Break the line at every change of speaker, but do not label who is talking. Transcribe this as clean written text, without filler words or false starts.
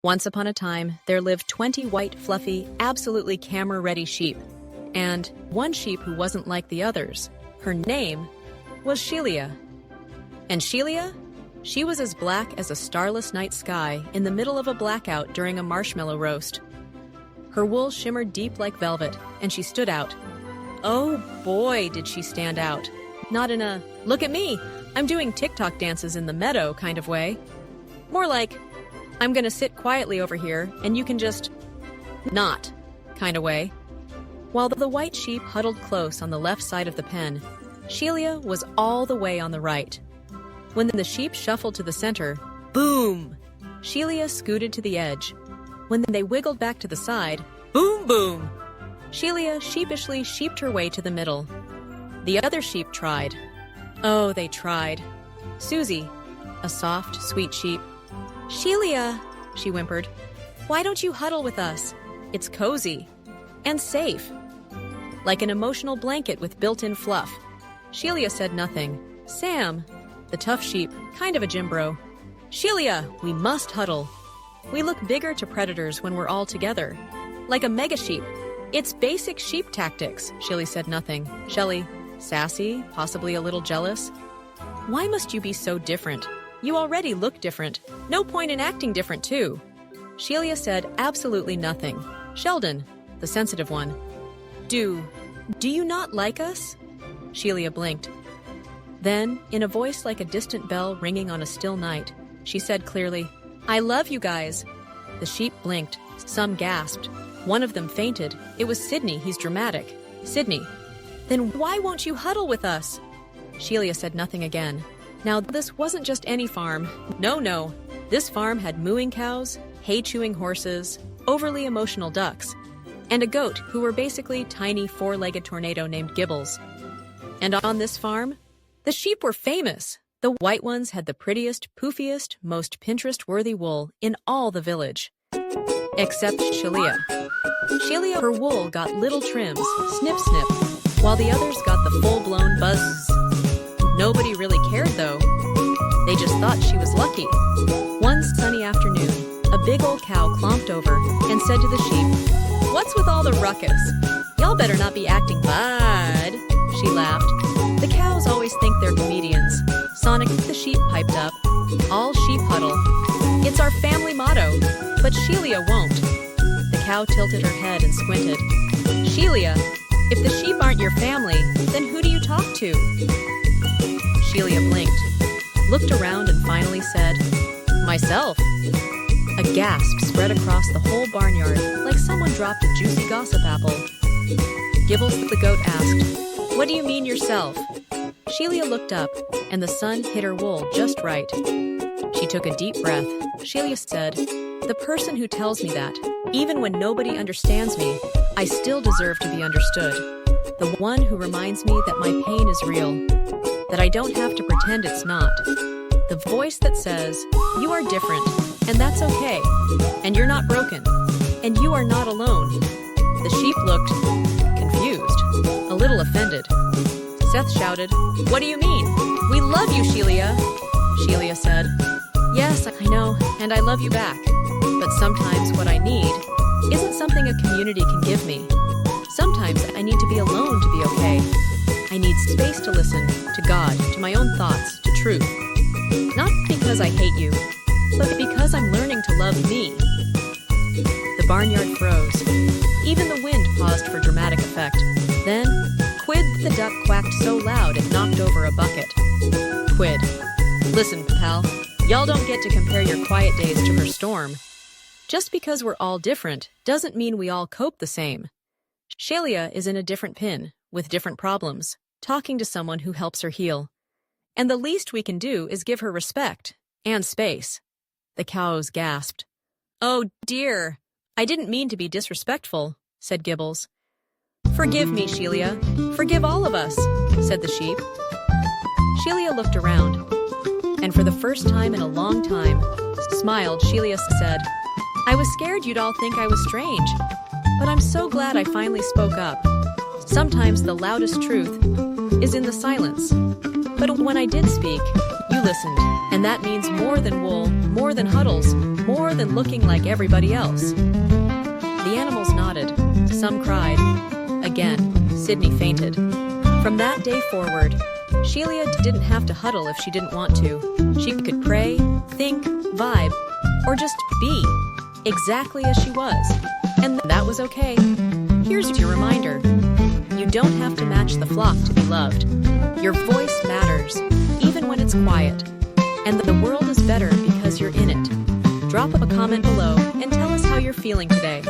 Once upon a time, there lived 20 white, fluffy, absolutely camera-ready sheep, and one sheep who wasn't like the others. Her name was Shelia. And Shelia? She was as black as a starless night sky in the middle of a blackout during a marshmallow roast. Her wool shimmered deep like velvet, and she stood out. Oh boy, did she stand out. Not in a, look at me, I'm doing TikTok dances in the meadow kind of way. More like, I'm gonna sit quietly over here and you can just not kind of way. While the white sheep huddled close on the left side of the pen, Shelia was all the way on the right. When the sheep shuffled to the center, boom! Shelia scooted to the edge. When they wiggled back to the side, boom, boom! Shelia sheepishly sheeped her way to the middle. The other sheep tried. Oh, they tried. Susie, a soft, sweet sheep. Shelia, she whimpered, why don't you huddle with us? It's cozy and safe. Like an emotional blanket with built-in fluff. Shelia said nothing. Sam, the tough sheep, kind of a gym bro. Shelia, we must huddle. We look bigger to predators when we're all together. Like a mega sheep. It's basic sheep tactics. Shelia said nothing. Shelly, sassy, possibly a little jealous. Why must you be so different? You already look different. No point in acting different, too. Shelia said absolutely nothing. Sheldon, the sensitive one. Do you not like us? Shelia blinked. Then, in a voice like a distant bell ringing on a still night, she said clearly, I love you guys. The sheep blinked. Some gasped. One of them fainted. It was Sydney. He's dramatic. Sydney. Then why won't you huddle with us? Shelia said nothing again. Now, this wasn't just any farm. No. This farm had mooing cows, hay-chewing horses, overly emotional ducks, and a goat who were basically tiny four-legged tornado named Gibbles. And on this farm, the sheep were famous. The white ones had the prettiest, poofiest, most Pinterest-worthy wool in all the village. Except Shelia. Shelia, her wool got little trims, snip, snip, while the others got the full-blown buzz. Nobody really cared, though. They just thought she was lucky. One sunny afternoon, a big old cow clomped over and said to the sheep, what's with all the ruckus? Y'all better not be acting bad. She laughed. The cows always think they're comedians. Sonic the sheep piped up. All sheep huddle. It's our family motto, but Shelia won't. The cow tilted her head and squinted. Shelia, if the sheep aren't your family, then who do you talk to? Shelia blinked, looked around and finally said, myself. A gasp spread across the whole barnyard like someone dropped a juicy gossip apple. Gibbles the goat asked, what do you mean yourself? Shelia looked up, and the sun hit her wool just right. She took a deep breath. Shelia said, the person who tells me that, even when nobody understands me, I still deserve to be understood. The one who reminds me that my pain is real, that I don't have to pretend it's not. The voice that says, you are different, and that's okay, and you're not broken, and you are not alone. The sheep looked confused, a little offended. Seth shouted, what do you mean? We love you, Shelia. Shelia said, yes, I know, and I love you back. But sometimes what I need isn't something a community can give me. Sometimes I need to be alone to be okay. I need space to listen, to God, to my own thoughts, to truth. Not because I hate you, but because I'm learning to love me. The barnyard froze. Even the wind paused for dramatic effect. Then, Quid the duck quacked so loud it knocked over a bucket. Quid. Listen, pal, y'all don't get to compare your quiet days to her storm. Just because we're all different doesn't mean we all cope the same. Shelia is in a different pin, with different problems, talking to someone who helps her heal. And the least we can do is give her respect and space. The cows gasped. Oh dear, I didn't mean to be disrespectful, said Gibbles. Forgive me, Shelia. Forgive all of us, said the sheep. Shelia looked around, and for the first time in a long time, smiled. Shelia said, I was scared you'd all think I was strange, but I'm so glad I finally spoke up. Sometimes the loudest truth is in the silence. But when I did speak, you listened, and that means more than wool, more than huddles, more than looking like everybody else. The animals nodded. Some cried. Again, Sydney fainted. From that day forward, Shelia didn't have to huddle if she didn't want to. She could pray, think, vibe, or just be exactly as she was. And that was okay. Here's your reminder. You don't have to match the flock to be loved. Your voice matters, even when it's quiet. And the world is better because you're in it. Drop a comment below and tell us how you're feeling today.